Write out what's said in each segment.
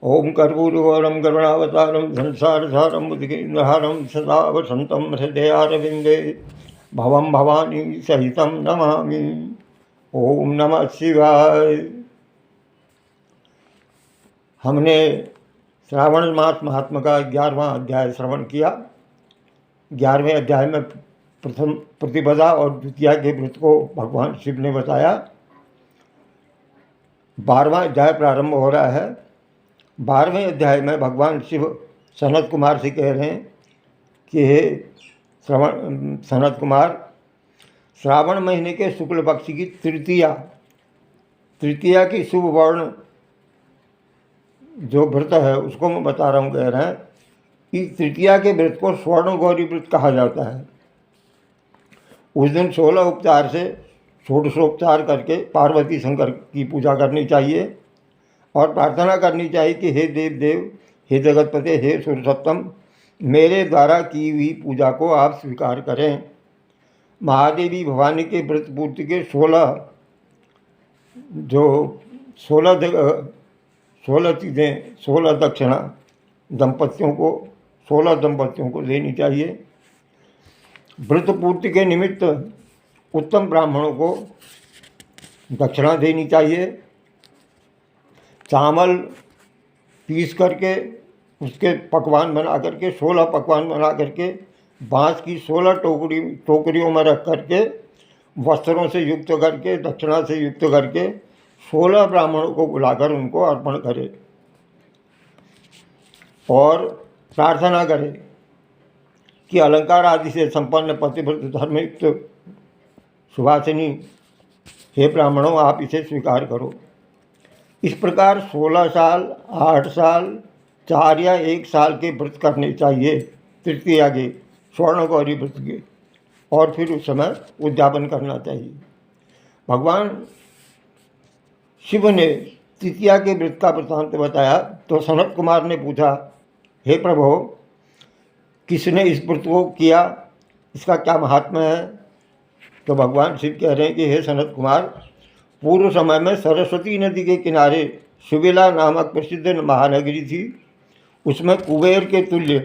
ओम कर्पूरगौरम करुणावतारम संसारसारम बुद्धिहारम सदा वसंतम हृदयारविंदे भवम भवानी सहितम नमामि। ओम नमः शिवाय। हमने श्रावण मास महात्मा का 11वां अध्याय श्रवण किया। 11वें अध्याय में प्रथम प्रतिपदा और द्वितीया के व्रत को भगवान शिव ने बताया। 12वां अध्याय प्रारंभ हो रहा है। 12वें अध्याय में भगवान शिव सनत कुमार से कह रहे हैं कि हे सनत कुमार, श्रावण महीने के शुक्ल पक्ष की तृतीया की शुभ वर्ण जो व्रत है उसको मैं बता रहा हूँ। कह रहे हैं कि तृतीया के व्रत को स्वर्ण गौरी व्रत कहा जाता है। उस दिन 16 उपचार से षोडशोपचार करके पार्वती शंकर की पूजा करनी चाहिए और प्रार्थना करनी चाहिए कि हे देव देव, हे जगतपते, हे सुरसप्तम, मेरे द्वारा की हुई पूजा को आप स्वीकार करें। महादेवी भवानी के व्रत पूर्ति के 16 चीज़ें 16 दक्षिणा दंपतियों को देनी चाहिए। व्रत पूर्ति के निमित्त उत्तम ब्राह्मणों को दक्षिणा देनी चाहिए। चावल पीस करके उसके पकवान बना करके 16 पकवान बना करके बाँस की 16 टोकरियों में रख करके वस्त्रों से युक्त करके दक्षिणा से युक्त करके 16 ब्राह्मणों को बुलाकर उनको अर्पण करे और प्रार्थना करे कि अलंकार आदि से संपन्न पतिव्रत धर्मयुक्त सुभाषिनी, हे ब्राह्मणों, आप इसे स्वीकार करो। इस प्रकार 16 साल, 8 साल, 4 या 1 साल के व्रत करने चाहिए तृतीया के स्वर्ण गौरी व्रत के, और फिर उस समय उद्यापन करना चाहिए। भगवान शिव ने तृतीया के व्रत का वृत्तांत बताया तो सनत कुमार ने पूछा, हे प्रभु, किसने इस व्रत को किया, इसका क्या महात्म्य है? तो भगवान शिव कह रहे हैं कि हे सनत कुमार, पूर्व समय में सरस्वती नदी के किनारे सुबेला नामक प्रसिद्ध महानगरी थी। उसमें कुबेर के तुल्य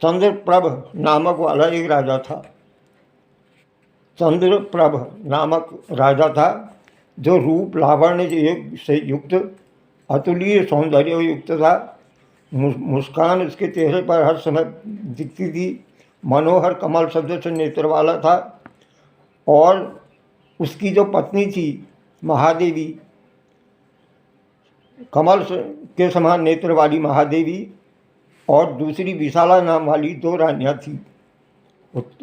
चंद्रप्रभ नामक वाला एक राजा था। चंद्रप्रभ नामक राजा था जो रूप लावण्य से युक्त अतुल्य सौंदर्य युक्त था। मुस्कान उसके चेहरे पर हर समय दिखती थी। मनोहर कमल सदृश नेत्र वाला था और उसकी जो पत्नी थी महादेवी, कमल के समान नेत्र वाली महादेवी, और दूसरी विशाला नाम वाली 2 रानियाँ थीं।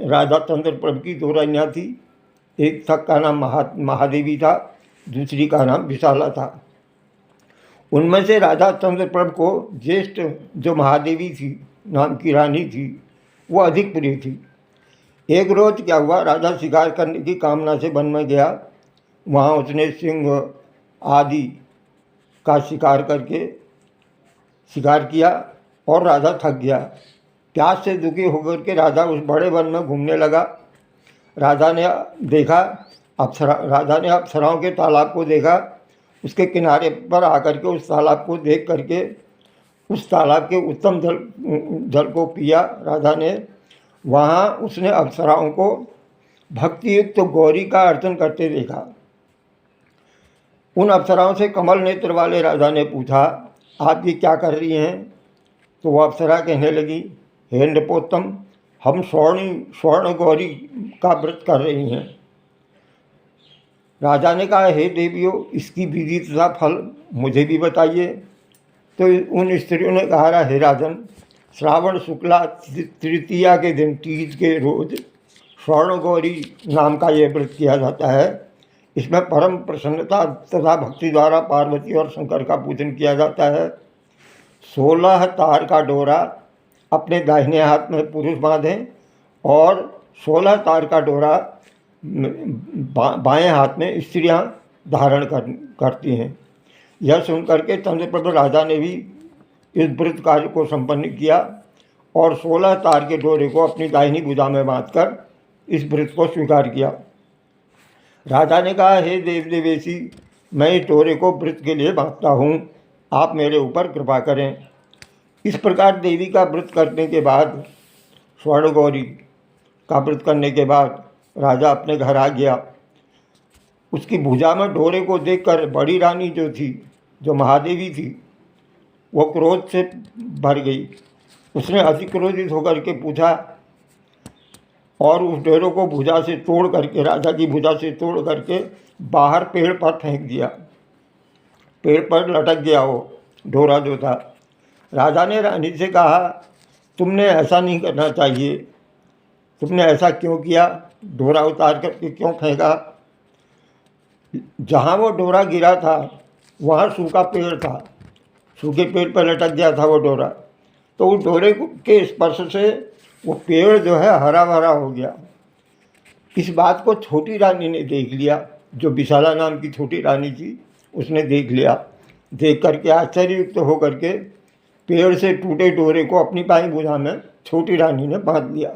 राजा चंद्रप्रभ की 2 रानियाँ थी। एक तक का नाम महादेवी था, दूसरी का नाम विशाला था। उनमें से राजा चंद्रप्रभ को ज्येष्ठ जो महादेवी थी नाम की रानी थी वो अधिक प्रिय थी। एक रोज क्या हुआ, राजा शिकार करने की कामना से वन में गया। वहाँ उसने सिंह आदि का शिकार किया और राजा थक गया। प्यास से दुखी होकर के राजा उस बड़े वन में घूमने लगा। राजा ने अप्सराओं के तालाब को देखा। उसके किनारे पर आकर के उस तालाब को देख करके उस तालाब के उत्तम जल को पिया राजा ने। वहाँ उसने अप्सराओं को भक्तियुक्त गौरी का अर्चन करते देखा। उन अप्सराओं से कमल नेत्र वाले राजा ने पूछा, आप ये क्या कर रही हैं? तो वह अप्सरा कहने लगी, हे नृपोत्तम, हम स्वर्ण गौरी का व्रत कर रही हैं। राजा ने कहा, हे देवियों, इसकी विधि तथा फल मुझे भी बताइए। तो उन स्त्रियों ने कहा, हे राजन, श्रावण शुक्ला तृतीया के दिन, तीज के रोज स्वर्ण गौरी नाम का यह व्रत किया जाता है। इसमें परम प्रसन्नता तथा भक्ति द्वारा पार्वती और शंकर का पूजन किया जाता है। 16 तार का डोरा अपने दाहिने हाथ में पुरुष बांधें और 16 तार का डोरा बाएं हाथ में स्त्रियां धारण करती हैं। यह सुनकर के चंद्रप्रभ राजा ने भी इस व्रत कार्य को संपन्न किया और 16 तार के डोरे को अपनी दाहिनी भुजा में बांधकर इस व्रत को स्वीकार किया। राजा ने कहा, हे देव देवेशी, मैं इस डोरे को व्रत के लिए बांधता हूँ। आप मेरे ऊपर कृपा करें। इस प्रकार देवी का व्रत करने के बाद, स्वर्ण गौरी का व्रत करने के बाद राजा अपने घर आ गया। उसकी भुजा में डोरे को देखकर बड़ी रानी जो थी, जो महादेवी थी, वो क्रोध से भर गई। उसने अति क्रोधित होकर के पूछा और उस डोरे को भुजा से तोड़ करके, राजा की भुजा से तोड़ करके बाहर पेड़ पर फेंक दिया। पेड़ पर लटक गया वो डोरा जो था। राजा ने रानी से कहा, तुमने ऐसा नहीं करना चाहिए, तुमने ऐसा क्यों किया, डोरा उतार करके क्यों फेंका। जहाँ वो डोरा गिरा था वहाँ सूखा पेड़ था, सूखे पेड़ पर लटक गया था वो डोरा। तो उस डोरे के स्पर्श से वो पेड़ जो है हरा भरा हो गया। इस बात को छोटी रानी ने देख लिया, जो विशाला नाम की छोटी रानी थी, उसने देख लिया। देख करके आश्चर्ययुक्त होकर के पेड़ से टूटे डोरे को अपनी बाई भुजा में छोटी रानी ने बांध लिया।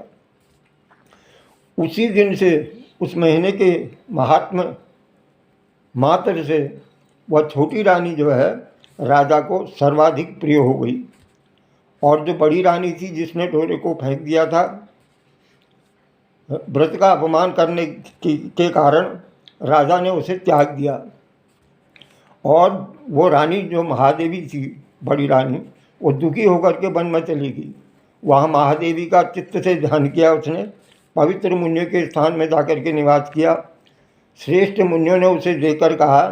उसी दिन से, उस महीने के महात्म मात्र से, वह छोटी रानी जो है राजा को सर्वाधिक प्रिय हो गई। और जो बड़ी रानी थी, जिसने डोरे को फेंक दिया था, व्रत का अपमान करने के कारण राजा ने उसे त्याग दिया। और वो रानी जो महादेवी थी, बड़ी रानी, वो दुखी होकर के वन में चली गई। वहाँ महादेवी का चित्त से ध्यान किया उसने, पवित्र मुनियों के स्थान में जाकर के निवास किया। श्रेष्ठ मुनियों ने उसे देखकर कहा,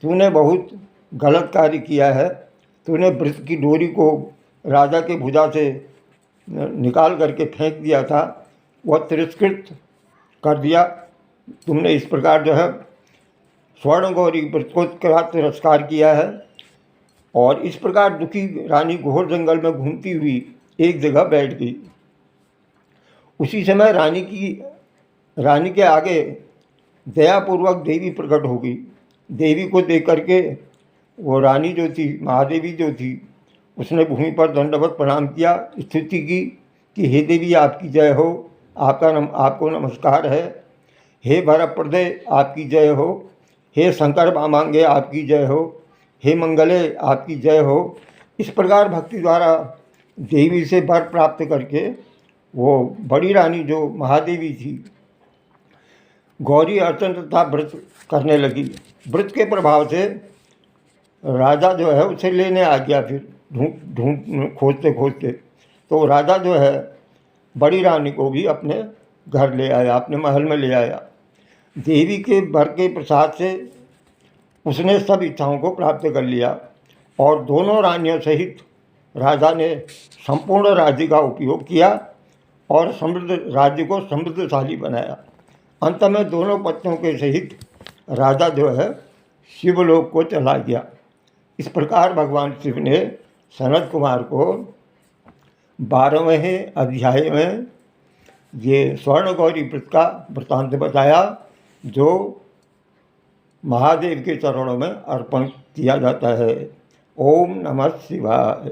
तूने बहुत गलत कार्य किया है, तूने व्रत की डोरी को राजा के भुजा से निकाल करके फेंक दिया था, वह तिरस्कृत कर दिया तुमने। इस प्रकार जो है स्वर्ण गौरी व्रत को तिरस्कार किया है। और इस प्रकार दुखी रानी घोर जंगल में घूमती हुई एक जगह बैठ गई। उसी समय रानी के आगे दयापूर्वक देवी प्रकट हो गई। देवी को देख करके वो रानी जो थी, महादेवी जो थी, उसने भूमि पर दंडवत प्रणाम किया, स्तुति की कि हे देवी आपकी जय हो, आपको नमस्कार है। हे भरप्रदे आपकी जय हो, हे शंकर मांगे आपकी जय हो, हे मंगले आपकी जय हो। इस प्रकार भक्ति द्वारा देवी से वर प्राप्त करके वो बड़ी रानी जो महादेवी थी, गौरी अर्चन तथा व्रत करने लगी। व्रत के प्रभाव से राजा जो है उसे लेने आ गया। फिर ढूंढ खोजते खोजते तो राजा जो है बड़ी रानी को भी अपने घर ले आया, अपने महल में ले आया। देवी के वर के प्रसाद से उसने सब इच्छाओं को प्राप्त कर लिया और दोनों रानियों सहित राजा ने संपूर्ण राज्य का उपयोग किया और राज्य को समृद्धशाली बनाया। अंत में दोनों पत्नियों के सहित राजा जो है शिवलोक को चला गया। इस प्रकार भगवान शिव ने सनत कुमार को 12वें अध्याय में ये स्वर्ण गौरी व्रत का वृत्तांत बताया, जो महादेव के चरणों में अर्पण किया जाता है। ओम नमः शिवाय।